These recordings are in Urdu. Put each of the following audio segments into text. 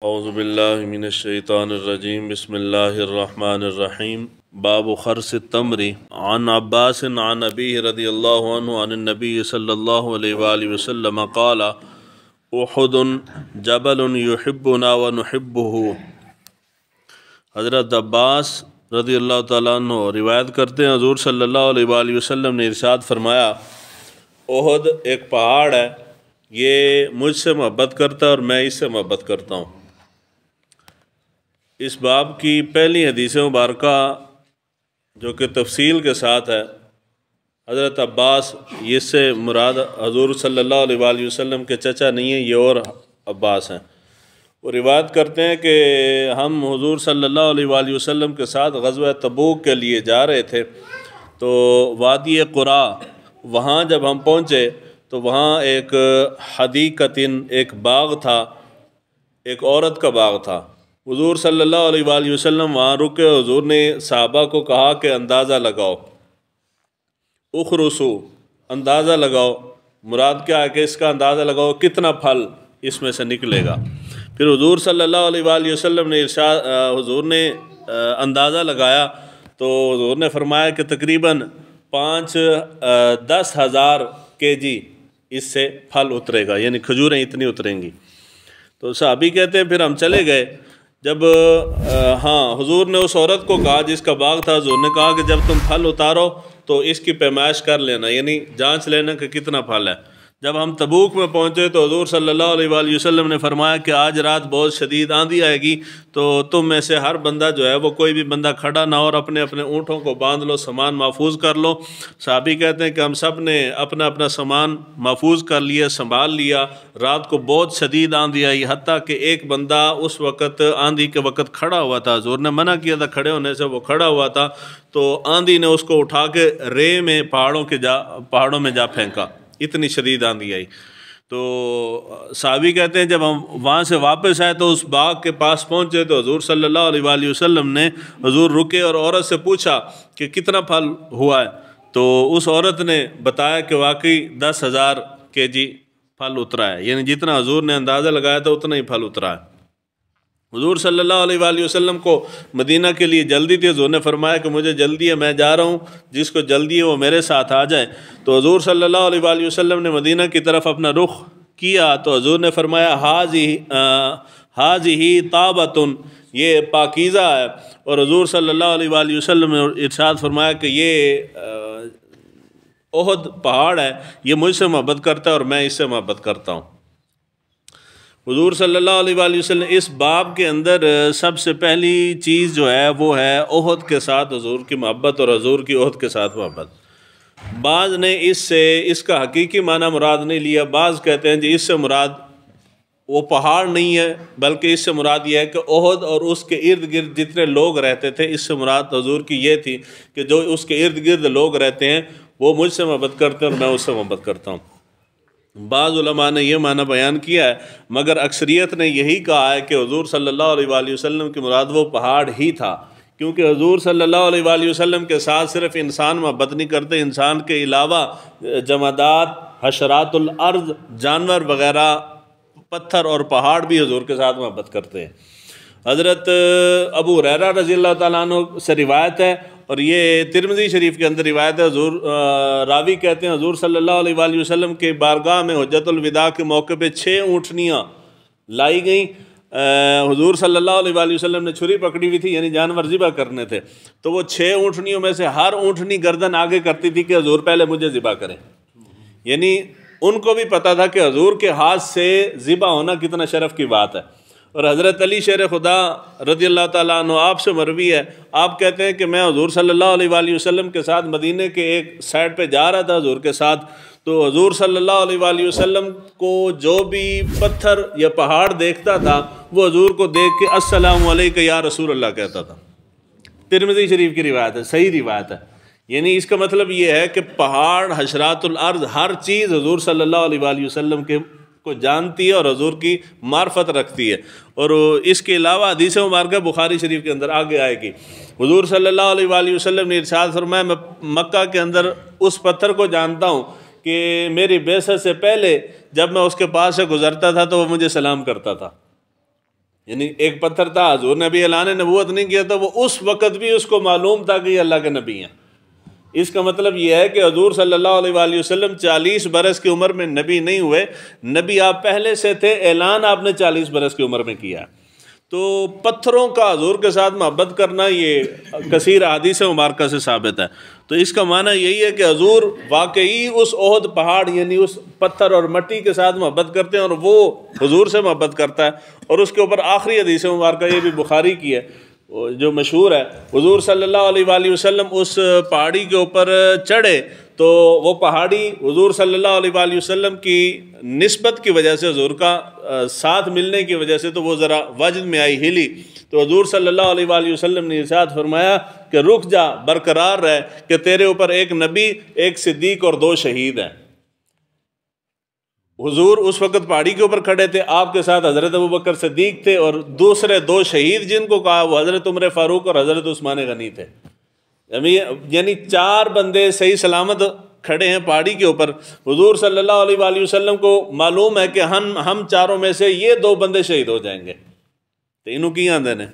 اعوذ باللہ من الشیطان الرجیم بسم اللہ الرحمن الرحیم باب خرس التمر عن عباس عن ابیہ رضی اللہ عنہ عن النبی صلی اللہ علیہ وآلہ وسلم قال احد جبل یحبنا ونحبہ۔ حضرت عباس رضی اللہ تعالیٰ عنہ روایت کرتے ہیں حضور صلی اللہ علیہ وآلہ وسلم نے ارشاد فرمایا احد ایک پہاڑ ہے، یہ مجھ سے محبت کرتا ہے اور میں اس سے محبت کرتا ہوں۔ اس باب کی پہلی حدیث مبارکہ جو کہ تفصیل کے ساتھ ہے، حضرت عباس، اس سے مراد حضور صلی اللہ علیہ وآلہ وسلم کے چچا نہیں ہیں، یہ اور عباس ہیں۔ وہ روایت کرتے ہیں کہ ہم حضور صلی اللہ علیہ وآلہ وسلم کے ساتھ غزوہ تبوک کے لیے جا رہے تھے، تو وادی قرا، وہاں جب ہم پہنچے تو وہاں ایک حدیقتن، ایک باغ تھا، ایک عورت کا باغ تھا۔ حضور صلی اللہ علیہ وآلہ وسلم وہاں رکے، حضور نے صحابہ کو کہا کہ اندازہ لگاؤ، اخرسو، اندازہ لگاؤ، مراد کیا ہے کہ اس کا اندازہ لگاؤ کتنا پھل اس میں سے نکلے گا۔ پھر حضور صلی اللہ علیہ وآلہ وسلم نے حضور نے اندازہ لگایا تو حضور نے فرمایا کہ تقریباً 10,000 kg اس سے پھل اترے گا، یعنی کھجوریں اتنی اتریں گی۔ تو صحابی کہتے ہیں پھر ہم چلے گئے، جب حضور نے اس عورت کو کہا جس کا باغ تھا، حضور نے کہا کہ جب تم پھل اتارو تو اس کی پیمائش کر لینا، یعنی جانچ لینا کہ کتنا پھل ہے۔ جب ہم تبوک میں پہنچے تو حضور صلی اللہ علیہ وآلہ وسلم نے فرمایا کہ آج رات بہت شدید آندھی آئے گی، تو تم میں سے ہر بندہ جو ہے وہ کوئی بھی بندہ کھڑا نہ ہو اور اپنے اپنے اونٹوں کو باندھ لو، سامان محفوظ کر لو۔ صحابی کہتے ہیں کہ ہم سب نے اپنا اپنا سامان محفوظ کر لیا، سنبھال لیا۔ رات کو بہت شدید آندھی آئی، حتیٰ کہ ایک بندہ اس وقت آندھی کے وقت کھڑا ہوا تھا، حضور نے منع کیا تھا کھڑے ہونے سے، وہ کھڑا ہوا تھا تو آندھی نے اس کو اٹھا کے رے میں پہاڑوں میں جا پھینکا، اتنی شدید آندھی آئی۔ تو صحابی کہتے ہیں جب ہم وہاں سے واپس آئے تو اس باغ کے پاس پہنچے تو حضور صلی اللہ علیہ وآلہ وسلم نے، حضور رکے اور عورت سے پوچھا کہ کتنا پھل ہوا ہے، تو اس عورت نے بتایا کہ واقعی 10,000 kg پھل اترا ہے، یعنی جتنا حضور نے اندازہ لگایا تھا اتنا ہی پھل اترا ہے۔ حضور صلی اللہ علیہ وآلہ وسلم کو مدینہ کے لیے جلدی تھی، حضور نے فرمایا کہ مجھے جلدی ہے، میں جا رہا ہوں، جس کو جلدی ہے وہ میرے ساتھ آ جائے۔ تو حضور صلی اللہ علیہ وآلہ وسلم نے مدینہ کی طرف اپنا رخ کیا تو حضور نے فرمایا ہاذہ طابۃ، یہ پاکیزہ ہے، اور حضور صلی اللہ علیہ وآلہ وسلم نے ارشاد فرمایا کہ یہ احد پہاڑ ہے، یہ مجھ سے محبت کرتا ہے اور میں اس سے محبت کرتا ہوں۔ حضور صلی اللہ علیہ وآلہ وسلم اس باب کے اندر سب سے پہلی چیز جو ہے وہ ہے احد کے ساتھ حضور کی محبت اور حضور کی احد کے ساتھ محبت۔ بعض نے اس کا حقیقی معنی مراد نہیں لیا، بعض کہتے ہیں جی اس سے مراد وہ پہاڑ نہیں ہے، بلکہ اس سے مراد یہ ہے کہ احد اور اس کے ارد گرد جتنے لوگ رہتے تھے، اس سے مراد حضور کی یہ تھی کہ جو اس کے ارد گرد لوگ رہتے ہیں وہ مجھ سے محبت کرتے ہیں اور میں اس سے محبت کرتا ہوں۔ بعض علماء نے یہ معنی بیان کیا ہے، مگر اکثریت نے یہی کہا ہے کہ حضور صلی اللہ علیہ وآلہ وسلم کی مراد وہ پہاڑ ہی تھا، کیونکہ حضور صلی اللہ علیہ وآلہ وسلم کے ساتھ صرف انسان محبت نہیں کرتے، انسان کے علاوہ جمادات، حشرات الارض، جانور وغیرہ، پتھر اور پہاڑ بھی حضور کے ساتھ محبت کرتے ہیں۔ حضرت ابو ہریرہ رضی اللہ تعالیٰ عنہ سے روایت ہے، اور یہ ترمذی شریف کے اندر روایت ہے، حضور راوی کہتے ہیں حضور صلی اللہ علیہ وآلہ وسلم کے بارگاہ میں حجۃ الوداع کے موقع پہ 6 اونٹنیاں لائی گئیں۔ حضور صلی اللہ علیہ وآلہ وسلم نے چھری پکڑی ہوئی تھی، یعنی جانور ذبح کرنے تھے، تو وہ 6 اونٹنیوں میں سے ہر اونٹنی گردن آگے کرتی تھی کہ حضور پہلے مجھے ذبح کریں، یعنی ان کو بھی پتہ تھا کہ حضور کے ہاتھ سے ذبح ہونا کتنا شرف کی بات ہے۔ اور حضرت علی شیر خدا رضی اللہ تعالیٰ عنہ آپ سے مروی ہے، آپ کہتے ہیں کہ میں حضور صلی اللہ علیہ وآلہ وسلم کے ساتھ مدینے کے ایک سائڈ پہ جا رہا تھا حضور کے ساتھ، تو حضور صلی اللہ علیہ وآلہ وسلم کو جو بھی پتھر یا پہاڑ دیکھتا تھا وہ حضور کو دیکھ کے السلام علیکم یا رسول اللہ کہتا تھا۔ ترمذی شریف کی روایت ہے، صحیح روایت ہے، یعنی اس کا مطلب یہ ہے کہ پہاڑ، حشرات الارض، ہر چیز حضور صلی اللہ علیہ وآلہ وسلم کے کو جانتی ہے اور حضور کی معرفت رکھتی ہے۔ اور اس کے علاوہ حدیث مبارکہ بخاری شریف کے اندر آگے آئے گی، حضور صلی اللہ علیہ وآلہ وسلم نے ارشاد فرمایا میں مکہ کے اندر اس پتھر کو جانتا ہوں کہ میری بعثت سے پہلے جب میں اس کے پاس سے گزرتا تھا تو وہ مجھے سلام کرتا تھا، یعنی ایک پتھر تھا، حضور نے بھی اعلان نبوت نہیں کیا تھا، وہ اس وقت بھی اس کو معلوم تھا کہ یہ اللہ کے نبی ہیں۔ اس کا مطلب یہ ہے کہ حضور صلی اللہ علیہ وآلہ وسلم 40 برس کی عمر میں نبی نہیں ہوئے، نبی آپ پہلے سے تھے، اعلان آپ نے 40 برس کی عمر میں کیا۔ تو پتھروں کا حضور کے ساتھ محبت کرنا یہ کثیر احادیث مبارکہ سے ثابت ہے۔ تو اس کا معنی یہی ہے کہ حضور واقعی اس احد پہاڑ یعنی اس پتھر اور مٹی کے ساتھ محبت کرتے ہیں، اور وہ حضور سے محبت کرتا ہے۔ اور اس کے اوپر آخری حدیث مبارکہ یہ بھی بخاری کی ہے جو مشہور ہے، حضور صلی اللہ علیہ وآلہ وسلم اس پہاڑی کے اوپر چڑھے تو وہ پہاڑی حضور صلی اللہ علیہ وآلہ وسلم کی نسبت کی وجہ سے، حضور کا ساتھ ملنے کی وجہ سے تو وہ ذرا وجد میں آئی، ہلی، تو حضور صلی اللہ علیہ وآلہ وسلم نے ارشاد فرمایا کہ رک جا، برقرار رہ کہ تیرے اوپر ایک نبی، ایک صدیق اور 2 شہید ہیں۔ حضور اس وقت پہاڑی کے اوپر کھڑے تھے، آپ کے ساتھ حضرت ابوبکر صدیق تھے، اور دوسرے 2 شہید جن کو کہا وہ حضرت عمر فاروق اور حضرت عثمان غنی تھے۔ یعنی 4 بندے صحیح سلامت کھڑے ہیں پہاڑی کے اوپر۔ حضور صلی اللہ علیہ وآلہ وسلم کو معلوم ہے کہ ہم چاروں میں سے یہ 2 بندے شہید ہو جائیں گے، تو انہوں کی آندے نے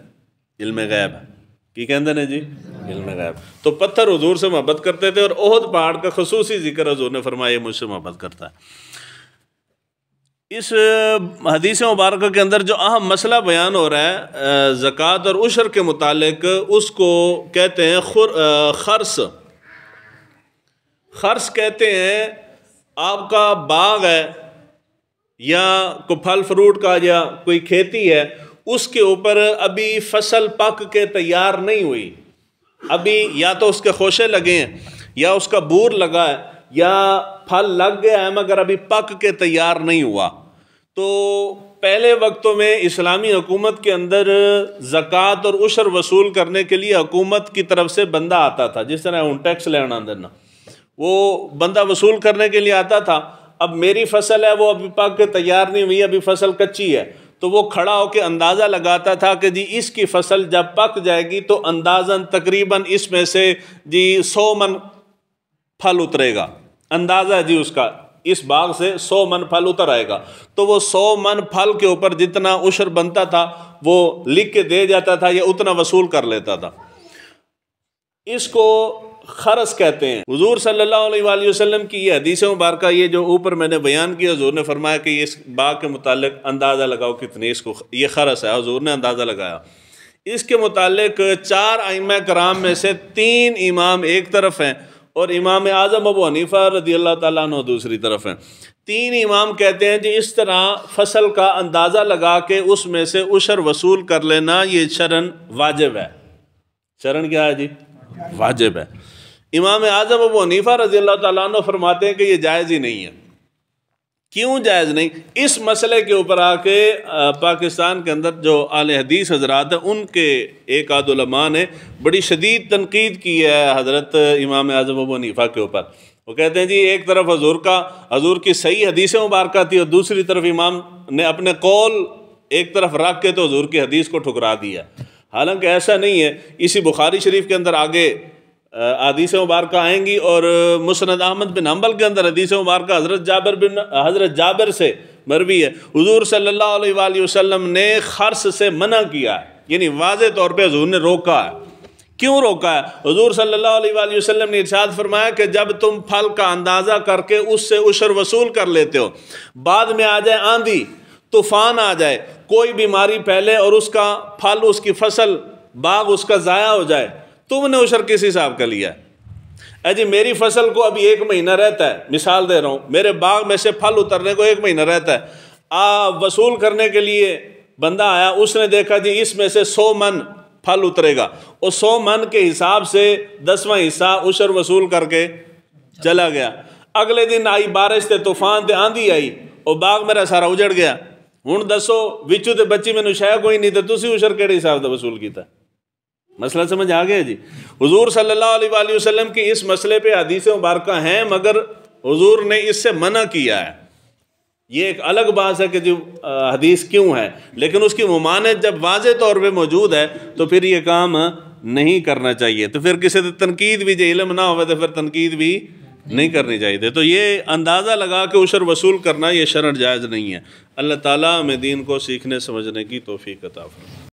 علم غیب کی کہندے نے جی، علم غیب۔ تو پتھر حضور سے محبت کرتے تھے، اور احد پہاڑ کا خصوصی ذکر حضور نے فرمایا مجھ سے محبت کرتا ہے۔ اس حدیث مبارکہ کے اندر جو اہم مسئلہ بیان ہو رہا ہے زکوٰۃ اور عشر کے متعلق، اس کو کہتے ہیں خرص۔ خرص کہتے ہیں آپ کا باغ ہے یا کوئی پھل فروٹ کا یا کوئی کھیتی ہے، اس کے اوپر ابھی فصل پک کے تیار نہیں ہوئی، ابھی یا تو اس کے خوشے لگے ہیں یا اس کا بور لگا ہے یا پھل لگ گیا ہے مگر ابھی پک کے تیار نہیں ہوا۔ تو پہلے وقتوں میں اسلامی حکومت کے اندر زکوٰۃ اور عشر وصول کرنے کے لیے حکومت کی طرف سے بندہ آتا تھا، جس طرح ٹیکس لینا دینا، وہ بندہ وصول کرنے کے لیے آتا تھا۔ اب میری فصل ہے وہ ابھی پک کے تیار نہیں ہوئی، ابھی فصل کچی ہے، تو وہ کھڑا ہو کے اندازہ لگاتا تھا کہ جی اس کی فصل جب پک جائے گی تو اندازاً تقریباً اس میں سے جی 100 من پھل اترے گا، اندازہ جی اس کا اس باغ سے 100 من پھل اتر آئے گا۔ تو وہ 100 من پھل کے اوپر جتنا عشر بنتا تھا وہ لکھ کے دے جاتا تھا یا اتنا وصول کر لیتا تھا۔ اس کو خرص کہتے ہیں۔ حضور صلی اللہ علیہ وآلہ وسلم کی یہ حدیث مبارکہ یہ جو اوپر میں نے بیان کیا، حضور نے فرمایا کہ اس باغ کے متعلق اندازہ لگاؤ کتنے، اس کو یہ خرص ہے، حضور نے اندازہ لگایا۔ اس کے متعلق 4 ائمہ کرام میں سے 3 امام ایک طرف ہیں اور امام اعظم ابو حنیفہ رضی اللہ تعالیٰ عنہ دوسری طرف ہیں۔ 3 امام کہتے ہیں جی اس طرح فصل کا اندازہ لگا کے اس میں سے عشر وصول کر لینا یہ شرعاً واجب ہے۔ شرعاً کیا ہے جی؟ واجب ہے۔ امام اعظم ابو حنیفہ رضی اللہ تعالیٰ عنہ فرماتے ہیں کہ یہ جائز ہی نہیں ہے۔ کیوں جائز نہیں؟ اس مسئلے کے اوپر آ کے پاکستان کے اندر جو اہل حدیث حضرات ہیں ان کے ایک آدھ علماء نے بڑی شدید تنقید کی ہے حضرت امام اعظم ابو حنیفہ کے اوپر۔ وہ کہتے ہیں جی ایک طرف حضور کی صحیح حدیث مبارکہ تھی اور دوسری طرف امام نے اپنے قول ایک طرف رکھ کے تو حضور کی حدیث کو ٹھکرا دیا۔ حالانکہ ایسا نہیں ہے، اسی بخاری شریف کے اندر آگے حدیث مبارکہ آئیں گی، اور مسند احمد بن حنبل کے اندر حدیث مبارکہ حضرت جابر سے مروی ہے، حضور صلی اللہ علیہ وآلہ وسلم نے خرص سے منع کیا ہے، یعنی واضح طور پہ حضور نے روکا ہے۔ کیوں روکا ہے؟ حضور صلی اللہ علیہ وآلہ وسلم نے ارشاد فرمایا کہ جب تم پھل کا اندازہ کر کے اس سے عشر وصول کر لیتے ہو، بعد میں آ جائے آندھی، طوفان آ جائے، کوئی بیماری پھیلے اور اس کا پھل، اس کی فصل، باغ اس کا ضائع ہو جائے، تم نے عشر کس حساب کا لیا ہے؟ اے جی میری فصل کو ابھی 1 مہینہ رہتا ہے، مثال دے رہا ہوں، میرے باغ میں سے پھل اترنے کو 1 مہینہ رہتا ہے، وصول کرنے کے لیے بندہ آیا، اس نے دیکھا جی اس میں سے 100 من پھل اترے گا، اور 100 من کے حساب سے 10واں حصہ عشر وصول کر کے چلا گیا۔ اگلے دن آئی بارش تے، طوفان تے، آندھی آئی اور باغ میرا سارا اجڑ گیا۔ ہوں دسو وچوں تے بچی میں شاید کوئی نہیں، تو تسی عشر کیڑے حساب سے وصول کیتا؟ مسئلہ سمجھ آ گیا جی؟ حضور صلی اللہ علیہ وآلہ وسلم کی اس مسئلے پہ حدیث مبارکہ ہیں، مگر حضور نے اس سے منع کیا ہے۔ یہ ایک الگ بات ہے کہ جو حدیث کیوں ہے، لیکن اس کی ممانعت جب واضح طور پہ موجود ہے تو پھر یہ کام نہیں کرنا چاہیے۔ تو پھر کسی تنقید بھی جو علم نہ ہوئے تو پھر تنقید بھی نہیں کرنی چاہیے. تو یہ اندازہ لگا کے عشر وصول کرنا یہ شرعاً جائز نہیں ہے. اللہ تعالیٰ ہمیں دین کو سیکھنے سمجھنے کی توفیق عطا فرمائے.